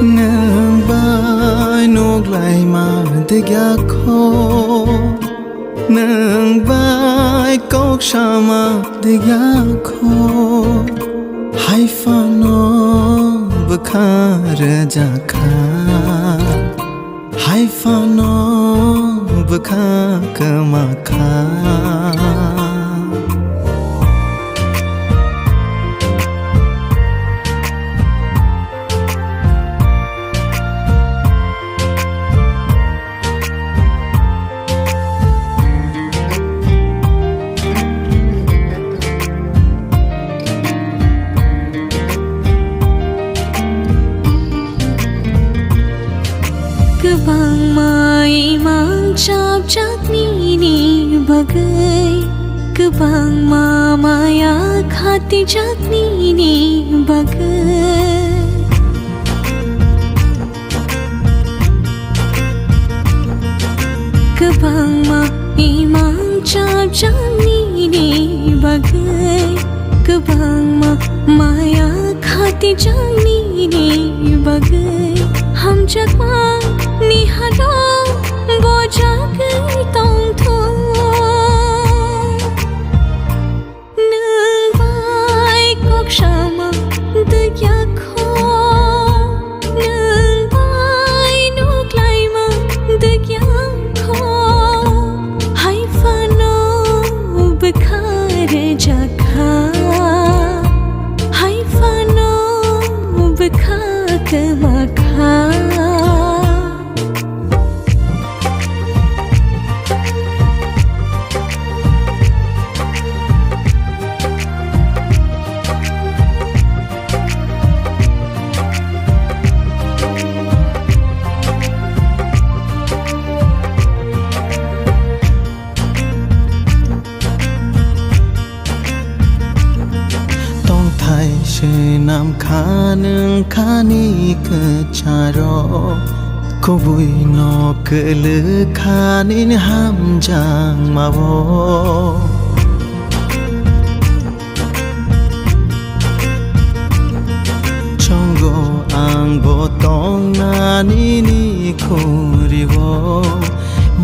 nang bai nok lai ma de ya kho nang bai kok shama de ya kho hai fa no bukhar ja kha hai fa no bukha kama kha Bang mai mang chap chak ni bagai Bang ma maya khati chak ni bagai Bang ma mang chap chak ni bagai Bang ma maya khati chak ni bagai Ham chak ma ni halo bo jak tong thu nang bai kok shama de ya kho nang bai nok lai ma de ya kho hai fa no bukhar ja kha hai fa no bukha kama kha nam kha nương kha ni ke charo ko bui no ke le kha ni ham jang ma bo chongo ang bo tong na ni khori bo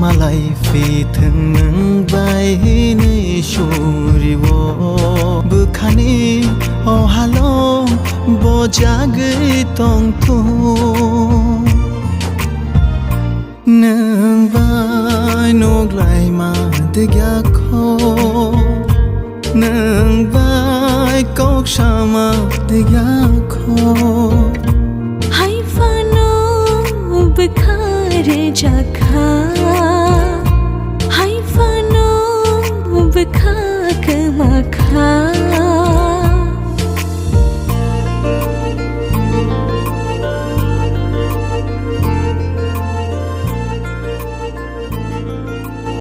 malai phi thang nang bai ni shuri bo bukhani o halo bo jagai tong thu nang bai nok lai ma de ya kho nang bai kok shama de ya kho hai fa no bukhar ja kha